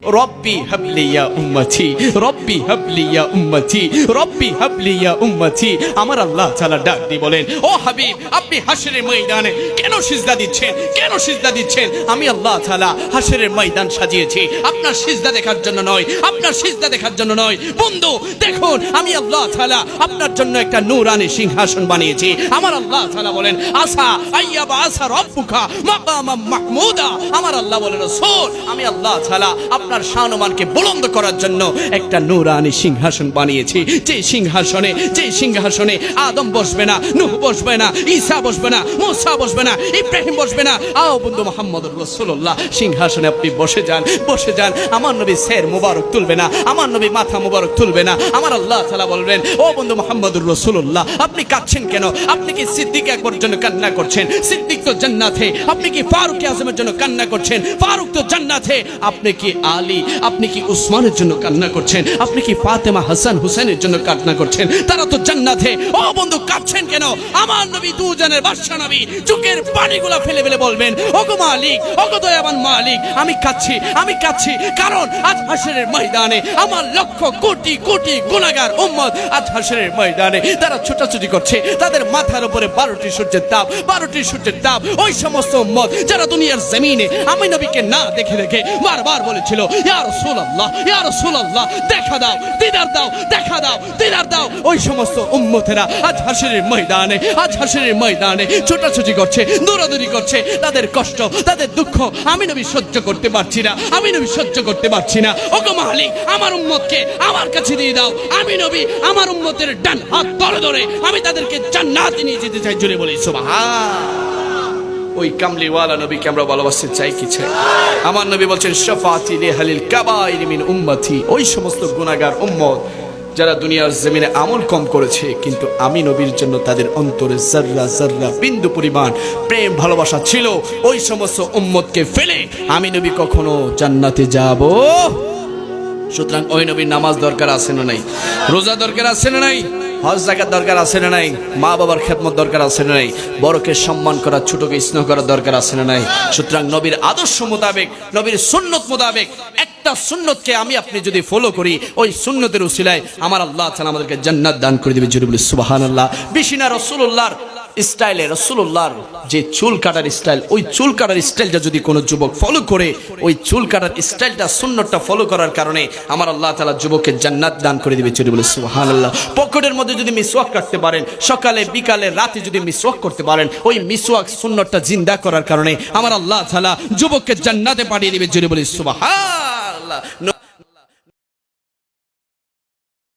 রব্বি হাবলি ইয়া উম্মতি, রব্বি হাবলি ইয়া উম্মতি, রব্বি হাবলি ইয়া উম্মতি। আমার আল্লাহ তাআলা ডাক দিয়ে বলেন, ও হাবিব, আপনি হাশরের ময়দানে কেন সিজদা দিচ্ছেন? কেন সিজদা দিচ্ছেন? আমি আল্লাহ তাআলা হাশরের ময়দান সাজিয়েছি আপনার সিজদা দেখার জন্য নয়, আপনার সিজদা দেখার জন্য নয়। বন্ধু দেখুন, আমি আল্লাহ তাআলা আপনার জন্য একটা নূরানি সিংহাসন বানিয়েছি। আমার আল্লাহ তাআলা বলেন, আসা আইয়াবা আসা রব্বুকা মাকামাম মাহমুদা। আমার আল্লাহ বলেন, রাসূল, আমি আল্লাহ তাআলা আপনার শানমানকে বুলন্দ করার জন্য একটা নূরানি সিংহাসন বানিয়েছি। যে সিংহাসনে আদম বসবে না, নূহ বসবে না, ঈসা বসবে না, মুসা বসবে না, ইব্রাহিম বসবে না। আও বন্ধু মুহাম্মদুর রাসূলুল্লাহ, সিংহাসনে আপনি বসে যান, বসে যান। আমার নবী সের মুবারক তুলবে না, আমার নবী মাথা মুবারক তুলবে না। আমার আল্লাহ তাআলা বলবেন, ও বন্ধু মুহাম্মদুর রাসূলুল্লাহ, আপনি কাঁদছেন কেন? আপনি কি সিদ্দিক আকবর জন্য কান্না করছেন? সিদ্দিক তো জান্নাতে। আপনি কি ফারুক আজমের জন্য কান্না করছেন? ফারুক তো জান্নাতে। আপনি কি আলী, আপনি কি উসমানের জন্য কান্না করছেন? আপনি কি ফাতেমা, হাসান, হুসেনের জন্য কান্না করছেন? তারা তো জান্নাতে। ও বন্ধু কাঁদছেন কেন? আমার নবী দুজনের বাদশা নবী চোখের পানিগুলো ফেলে ফেলে বলবেন, ওগো মালিক, ওগো দয়াবান মালিক, আমি কাঁদছি কারণ আজ হাশরের ময়দানে আমার লক্ষ কোটি কোটি গুনাহগার উম্মত আজ হাশরের ময়দানে তারা ছোটাছুটি করছে। তাদের মাথার উপরে 12টি সূর্যের তাপ। ওই সমস্ত উম্মত যারা দুনিয়ার জমিনে আমি নবীকে না দেখে বারবার বলেছিল, ইয়া রাসূলুল্লাহ, দেখা দাও, দিদার দাও, দেখা দাও, দিদার দাও। ওই সমস্ত উম্মতেরা আজ হাশরের ময়দানে ছোটাছুটি করছে, দৌড়াদৌড়ি করছে। তাদের কষ্ট, তাদের দুঃখ আমি নবী সহ্য করতে পারছি না। ওগো মালিক, আমার উম্মতকে আমার কাছে দিয়ে দাও। আমি নবী আমার উম্মতের ডান হাত ধরে আমি তাদেরকে জান্নাতে নিয়ে যেতে চাই। জোরে বলি সুবহান। ওই কামলিওয়ালা নবীকে আমরা ভালোবাসতে চাই কি চাই? আমার নবী বলছেন, শাফাআতি লিহালিল কাবাইর মিন উম্মতি। ওই সমস্ত গুনাহগার উম্মত যারা দুনিয়ার জমিনে আমল কম করেছে, কিন্তু আমি নবীর জন্য তাদের অন্তরে যাররা বিন্দু পরিমাণ প্রেম ভালোবাসা ছিল, ওই সমস্ত উম্মতকে ফেলে আমি নবী কখনো জান্নাতে যাব? সুতরাং ওই নবীর নামাজ দরকার আছে না নাই? রোজা দরকার আছে না নাই? হজ যাকাত দরকার আছে না নাই? মা বাবার খেদমত দরকার আছে না নাই? বড়কে সম্মান করা, ছোটকে স্নেহ করা দরকার আছে না নাই? সুতরাং নবীর আদর্শ মোতাবেক, নবীর সুন্নত মোতাবেক একটা সুন্নতকে আমি আপনি যদি ফলো করি, ওই সুন্নতের উসিলায় আমার আল্লাহ তাআলা আমাদেরকে জান্নাত দান করে দিবে। জোরে বলি সুবহানাল্লাহ। বেশি না, রাসূলুল্লাহর স্টাইলে, রাসূলুল্লাহর যে চুল কাটার স্টাইল, ওই চুল কাটার স্টাইলটা যদি কোনো যুবক ফলো করে, ওই চুল কাটার স্টাইলটা, সুন্নতটা ফলো করার কারণে আমার আল্লাহ তাআলা যুবককে জান্নাত দান করে দিবে। জোরে বলি সুবহানাল্লাহ। পকেটের মধ্যে যদি মিসওয়াক রাখতে পারেন, সকালে বিকালে রাতে যদি মিসওয়াক করতে পারেন, ওই মিসওয়াক সুন্নতটা জিন্দা করার কারণে আমার আল্লাহ তাআলা যুবককে জান্নাতে পাঠিয়ে দিবে। জোরে বলি সুবহানাল্লাহ।